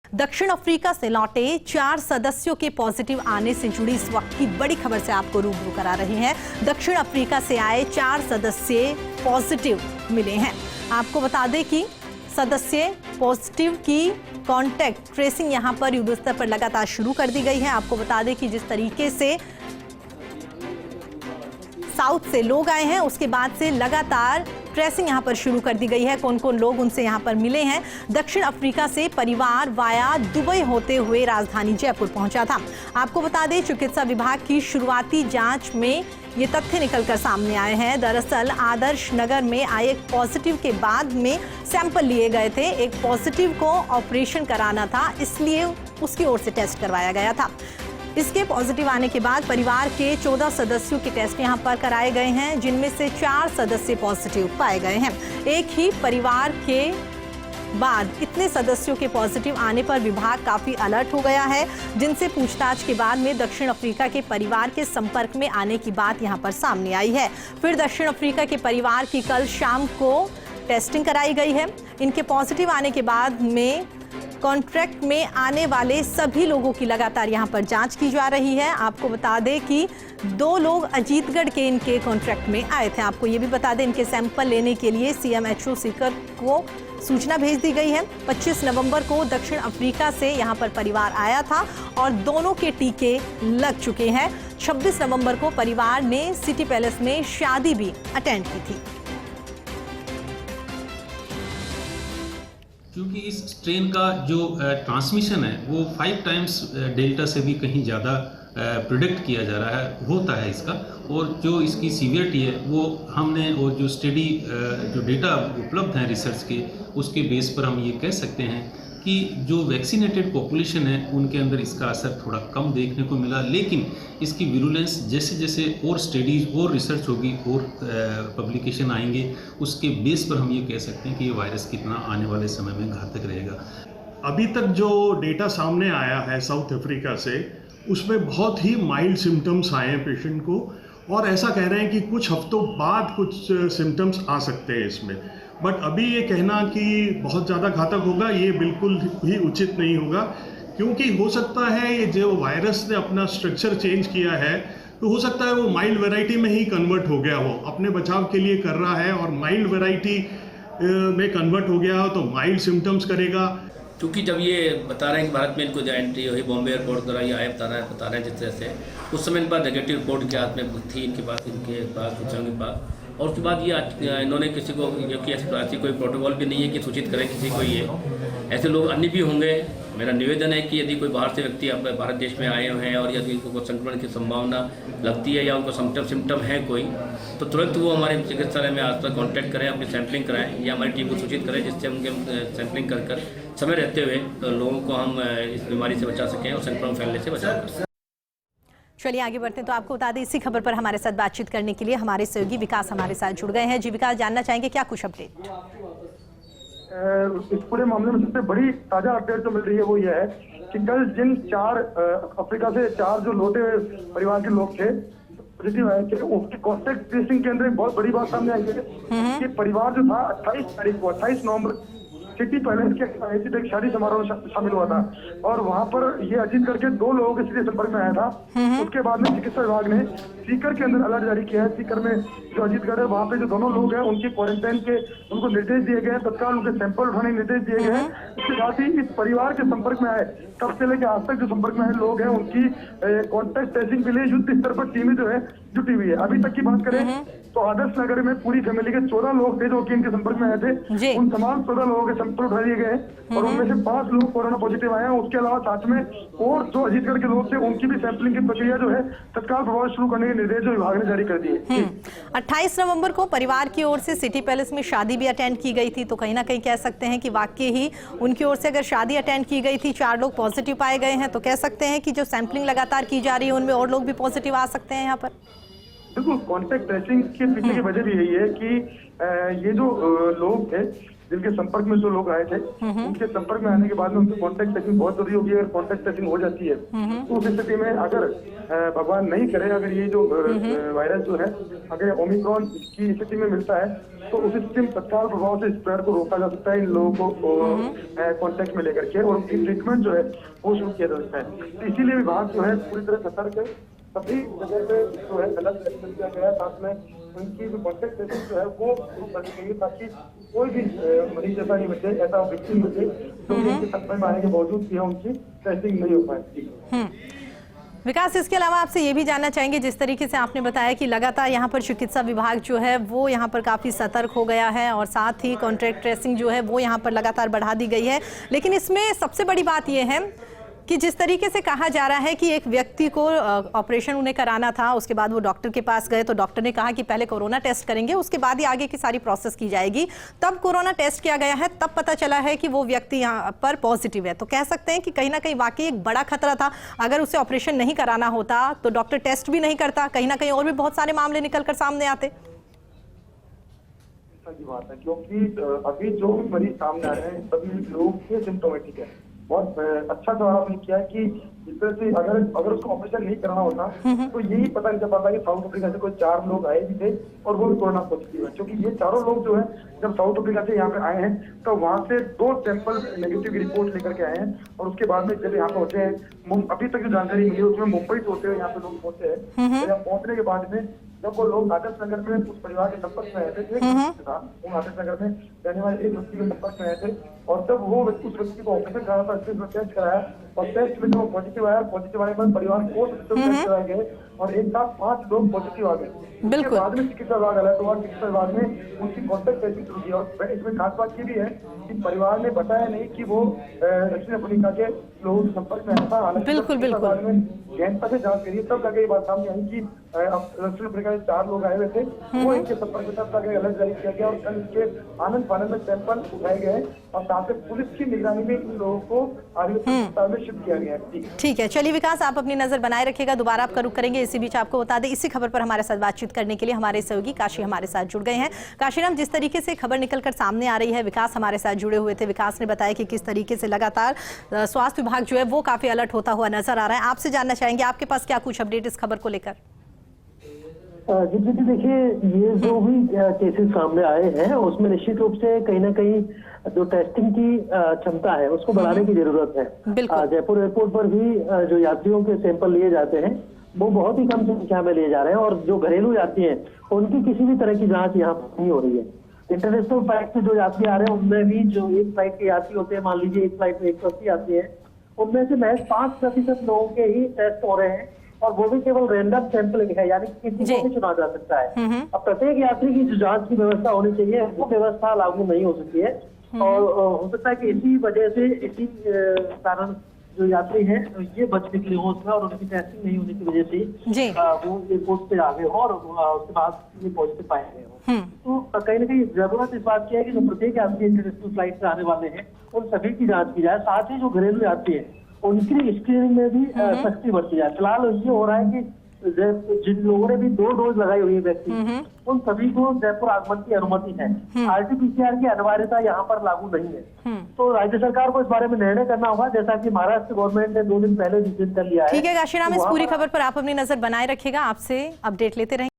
दक्षिण अफ्रीका से लौटे 4 सदस्यों के पॉजिटिव आने से जुड़ी इस वक्त की बड़ी खबर से आपको रूबरू करा रहे हैं। दक्षिण अफ्रीका से आए 4 सदस्य पॉजिटिव मिले हैं। आपको बता दें कि सदस्य पॉजिटिव की कांटेक्ट ट्रेसिंग यहां पर युद्धस्तर पर लगातार शुरू कर दी गई है। आपको बता दें कि जिस तरीके से साउथ से लोग आए हैं उसके बाद से लगातार ट्रेसिंग यहां पर शुरू कर दी गई है। कौन कौन लोग उनसे यहां पर मिले हैं। दक्षिण अफ्रीका से परिवार वाया दुबई होते हुए राजधानी जयपुर पहुंचा था। आपको बता दें चिकित्सा विभाग की शुरुआती जांच में ये तथ्य निकलकर सामने आए हैं। दरअसल आदर्श नगर में आए एक पॉजिटिव के बाद में सैंपल लिए गए थे। एक पॉजिटिव को ऑपरेशन कराना था, इसलिए उसकी ओर से टेस्ट करवाया गया था। इसके पॉजिटिव आने के बाद परिवार के 14 सदस्यों के टेस्ट यहां पर कराए गए हैं, जिनमें से 4 सदस्य पॉजिटिव पाए गए हैं। एक ही परिवार के बाद इतने सदस्यों के पॉजिटिव आने पर विभाग काफी अलर्ट हो गया है, जिनसे पूछताछ के बाद में दक्षिण अफ्रीका के परिवार के संपर्क में आने की बात यहां पर सामने आई है। फिर दक्षिण अफ्रीका के परिवार की कल शाम को टेस्टिंग कराई गई है। इनके पॉजिटिव आने के बाद में कॉन्ट्रैक्ट में आने वाले सभी लोगों की लगातार यहां पर जांच की जा रही है। आपको बता दें कि 2 लोग अजीतगढ़ के इनके कॉन्ट्रैक्ट में आए थे। आपको ये भी बता दें इनके सैंपल लेने के लिए CMHO सीकर को सूचना भेज दी गई है। 25 नवंबर को दक्षिण अफ्रीका से यहां पर परिवार आया था और दोनों के टीके लग चुके हैं। 26 नवंबर को परिवार ने सिटी पैलेस में शादी भी अटेंड की थी। क्योंकि इस स्ट्रेन का जो ट्रांसमिशन है वो 5 टाइम्स डेल्टा से भी कहीं ज़्यादा प्रिडिक्ट किया जा रहा है, होता है इसका। और जो इसकी सीवियरिटी है वो हमने और जो स्टडी जो डेटा उपलब्ध हैं रिसर्च के, उसके बेस पर हम ये कह सकते हैं कि जो वैक्सीनेटेड पॉपुलेशन है उनके अंदर इसका असर थोड़ा कम देखने को मिला। लेकिन इसकी विरुलेंस जैसे जैसे और स्टडीज और रिसर्च होगी और पब्लिकेशन आएंगे, उसके बेस पर हम ये कह सकते हैं कि ये वायरस कितना आने वाले समय में घातक रहेगा। अभी तक जो डेटा सामने आया है साउथ अफ्रीका से, उसमें बहुत ही माइल्ड सिम्टम्स आए हैं पेशेंट को, और ऐसा कह रहे हैं कि कुछ हफ्तों बाद कुछ सिम्टम्स आ सकते हैं इसमें। बट अभी ये कहना कि बहुत ज़्यादा घातक होगा, ये बिल्कुल भी उचित नहीं होगा, क्योंकि हो सकता है ये जो वायरस ने अपना स्ट्रक्चर चेंज किया है, तो हो सकता है वो माइल्ड वैरायटी में ही कन्वर्ट हो गया हो, अपने बचाव के लिए कर रहा है और माइल्ड वैरायटी में कन्वर्ट हो गया हो तो माइल्ड सिम्टम्स करेगा। क्योंकि जब ये बता रहे हैं कि भारत में इनको जो एंट्री हुई बॉम्बे एयरपोर्ट द्वारा ये आया बता रहे हैं जिस तरह से, उस समय इनके पास नेगेटिव रिपोर्ट के हाथ में थी, इनके पास बच्चों के पास। और उसके बाद ये इन्होंने किसी को, क्योंकि ऐसी कोई प्रोटोकॉल भी नहीं है कि सूचित करें किसी को, ये ऐसे लोग अन्य भी होंगे। मेरा निवेदन है कि यदि कोई बाहर से व्यक्ति अपने भारत देश में आए हुए हैं और यदि उनको संक्रमण की संभावना लगती है या उनको सिम्टम है कोई, तो तुरंत वो हमारे चिकित्सालय में आस पास कॉन्टैक्ट करें, अपनी सैंपलिंग कराएं या हमारी टीम को सूचित करें, जिससे उनके सैंपलिंग कर समय रहते हुए तो लोगों को हम इस बीमारी से बचा सकें और संक्रमण फैलने से बचा सकें। चलिए आगे बढ़ते हैं। तो आपको बता दें इसी खबर पर हमारे साथ बातचीत करने के लिए हमारे सहयोगी विकास हमारे साथ जुड़ गए हैं। जी विकास, जानना चाहेंगे क्या कुछ अपडेट? इस पूरे मामले में सबसे बड़ी ताजा अपडेट जो मिल रही है वो ये है कि कल जिन 4 अफ्रीका से 4 जो लौटे परिवार के लोग थे पॉजिटिव आए थे, उसकी कॉन्टैक्ट ट्रेसिंग के अंदर एक बहुत बड़ी बात सामने आई है कि परिवार जो था 28 नवंबर सिटी पैलेस के आयोजित एक शादी समारोह में शामिल हुआ था और वहां पर ये अजीतगढ़ के 2 लोगों के सीधे संपर्क में आया था। उसके बाद में चिकित्सा विभाग ने सीकर के अंदर अलर्ट जारी किया है। सीकर में जो अजीतगढ़ है वहाँ पे जो दोनों लोग हैं उनकी क्वारंटाइन के उनको निर्देश दिए गए हैं, तत्काल उनके सैंपल उठाने के निर्देश दिए गए हैं। इसके साथ ही इस परिवार के संपर्क में आए तब से लेकर आज तक जो संपर्क में आए लोग हैं उनकी कॉन्टैक्ट ट्रेसिंग के लिए युद्ध स्तर पर टीमें जो है जुटी हुई है। अभी तक की बात करें तो आदर्श नगर में पूरी फैमिली के 14 लोग थे जो कि इनके संपर्क में आए थे। उन तमाम 14 लोगों के सैंपल उठा लिए गए और उनमें से 5 लोग कोरोना पॉजिटिव आए हैं। उसके अलावा साथ में और जो अजीतगढ़ के लोग थे उनकी भी सैंपलिंग की प्रक्रिया जो है तत्काल प्रभाव शुरू करने के निर्देश जो विभाग ने जारी कर दिए। 28 नवंबर को परिवार की ओर से सिटी पैलेस में शादी भी अटेंड की गई थी, तो कहीं ना कहीं कह सकते हैं कि वाकई ही उनकी ओर से अगर शादी अटेंड की गई थी, 4 लोग पॉजिटिव पाए गए हैं, तो कह सकते हैं कि जो सैंपलिंग लगातार की जा रही है उनमें और लोग भी पॉजिटिव आ सकते हैं यहाँ पर। बिल्कुल, कॉन्टैक्ट ट्रेसिंग के पीछे की वजह भी यही है कि ये जो लोग थे जिनके संपर्क में जो लोग आए थे उनके संपर्क में आने के बाद में उनकी कॉन्टेक्ट ट्रेसिंग बहुत जरूरी होगी। अगर कॉन्टेक्ट ट्रेसिंग हो जाती है तो उस स्थिति में अगर भगवान नहीं करे, अगर ये जो वायरस जो है अगर ओमिक्रॉन की स्थिति में मिलता है तो उस स्थिति में तत्काल प्रभाव से स्प्रेड को रोका जा सकता है इन लोगों को कॉन्टेक्ट में लेकर के, और उनकी ट्रीटमेंट जो है वो शुरू किया जा सकता है। तो इसीलिए विभाग जो है पूरी तरह सतर्क है, सभी जगह पे जो है अलग सेक्शन किया गया है, साथ में उनकी जो कॉन्टेक्ट ट्रेसिंग जो है वो शुरू करनी चाहिए ताकि कोई भी मरीज ऐसा नहीं बचे, ऐसा व्यक्ति बचे जो उनके संपर्क में आने के बावजूद भी उनकी टेस्टिंग नहीं हो पाए। विकास, इसके अलावा आपसे ये भी जानना चाहेंगे, जिस तरीके से आपने बताया कि लगातार यहाँ पर चिकित्सा विभाग जो है वो यहाँ पर काफ़ी सतर्क हो गया है और साथ ही कॉन्ट्रैक्ट ट्रेसिंग जो है वो यहाँ पर लगातार बढ़ा दी गई है, लेकिन इसमें सबसे बड़ी बात ये है कि जिस तरीके से कहा जा रहा है कि एक व्यक्ति को ऑपरेशन उन्हें कराना था, उसके बाद वो डॉक्टर के पास गए तो डॉक्टर ने कहा कि पहले कोरोना टेस्ट करेंगे, उसके बाद ही आगे की सारी प्रोसेस की जाएगी। तब कोरोना टेस्ट किया गया है, तब पता चला है कि वो व्यक्ति यहाँ पर पॉजिटिव है। तो कह सकते हैं कि कहीं ना कहीं वाकई एक बड़ा खतरा था। अगर उसे ऑपरेशन नहीं कराना होता तो डॉक्टर टेस्ट भी नहीं करता, कहीं ना कहीं और भी बहुत सारे मामले निकल कर सामने आते। सही बात है, क्योंकि अभी जो भी मरीज सामने आ रहे हैं सभी लोग सिम्टोमेटिक है। बहुत अच्छा सवाल आपने किया है कि इस तरह से अगर उसको ऑपरेशन नहीं करना होता तो यही पता नहीं चल पाता कि साउथ अफ्रीका से कोई 4 लोग आए भी थे और वो भी कोरोना पॉजिटिव है। क्योंकि ये चारों लोग जो है जब साउथ अफ्रीका से यहाँ पे आए हैं तो वहाँ से 2 सैंपल नेगेटिव की रिपोर्ट लेकर के आए हैं, और उसके बाद में जब यहाँ पे होते हैं, अभी तक जो जानकारी मिली है उसमें मुंबई से होते हुए यहाँ पे लोग पहुंचे हैं। तो यहाँ पहुंचने के बाद में जब वो लोग आदर्श नगर में उस परिवार के संपर्क में आए थे, एक व्यक्ति था वो आदर्श नगर में रहने वाले एक व्यक्ति के संपर्क में आए थे, और जब वो उस व्यक्ति को ऑपरेशन कराना था टेस्ट कराया और टेस्ट में जो पॉजिटिव आया, पॉजिटिव आने के बाद परिवार को टेस्ट कराए गए और एक साथ 5 लोग पॉजिटिव आ गए। उसके बाद में चिकित्सा विभाग अलर्ट हुआ, चिकित्सा विभाग ने उनकी कॉन्टेक्ट ट्रेसिंग शुरू की। और इसमें खास बात ये भी है कि परिवार ने बताया नहीं कि वो दक्षिण अफ्रीका के लोगों के संपर्क में आया था। हालांकि गहनता से जांच करी तब जाके ये बात सामने आई कि दक्षिण अफ्रीका से 4 लोग आए हुए थे, वो इनके संपर्क में तब जाके अलर्ट जारी किया गया और कल इनके आनंद फानंद में सैंपल उठाए गए और साथ में पुलिस की निगरानी में इन लोगों को आयुर्वेद अस्पताल में शिफ्ट किया गया है। ठीक है, चलिए विकास, आप अपनी नजर बनाए रखिएगा, दोबारा आपका रुख करेंगे। इसी बीच आपको बता दें, इसी खबर पर हमारे साथ बातचीत करने के लिए हमारे सहयोगी काशी हमारे साथ जुड़ गए हैं। काशीराम, जिस तरीके से खबर निकलकर सामने आ रही है, विकास हमारे साथ जुड़े हुए थे, विकास ने बताया कि किस तरीके से लगातार स्वास्थ्य विभाग जो है वो काफी अलर्ट होता हुआ नजर आ रहा है। आपसे जानना चाहेंगे, आपके पास क्या कुछ अपडेट इस खबर को लेकर? जी देखिए, ये जो भी केसेस सामने आए हैं उसमें निश्चित रूप से कहीं ना कहीं जो टेस्टिंग की क्षमता है उसको बढ़ाने की जरूरत है। जयपुर एयरपोर्ट पर भी जो यात्रियों के सैंपल लिए जाते हैं वो बहुत ही कम संख्या में लिए जा रहे हैं, और जो घरेलू यात्री हैं उनकी किसी भी तरह की जांच यहाँ पर नहीं हो रही है। इंटरनेशनल फ्लाइट से जो यात्री आ रहे हैं उनमें भी जो एक फ्लाइट के यात्री होते हैं, मान लीजिए एक फ्लाइट में 180 यात्री हैं, उनमें से महज 5% लोगों के ही टेस्ट हो रहे हैं, और वो भी केवल रैंडम सैंपलिंग है, यानी किसी को भी चुना जा सकता है। अब प्रत्येक यात्री की जो जांच की व्यवस्था होनी चाहिए वो व्यवस्था लागू नहीं हो सकती है, और हो सकता है कि इसी वजह से, इसी कारण जो यात्री हैं ये बचने के लिए हो सकता है, और उनकी टेस्टिंग नहीं होने की वजह से वो एयरपोर्ट पे आ गए हो और उसके बाद ये पॉजिटिव पाए गए हो। तो कहीं ना कहीं जरूरत इस बात की है कि जो प्रत्येक यात्री इंटरनेशनल फ्लाइट से आने वाले हैं उन सभी की जांच की जाए, साथ ही जो घरेलू यात्री है उनकी स्क्रीनिंग में भी सख्ती बरती जाए। फिलहाल ये हो रहा है कि जिन लोगों ने भी 2 डोज लगाई हुई है व्यक्ति, उन सभी को जयपुर आगमन की अनुमति है। RT-PCR की अनिवार्यता यहाँ पर लागू नहीं है। तो राज्य सरकार को इस बारे में निर्णय करना होगा, जैसा कि महाराष्ट्र गवर्नमेंट ने 2 दिन पहले डिसीजन कर लिया है। ठीक है काशीराम, इस पूरी खबर पर आप अपनी नजर बनाए रखिएगा, आपसे अपडेट लेते रहेंगे।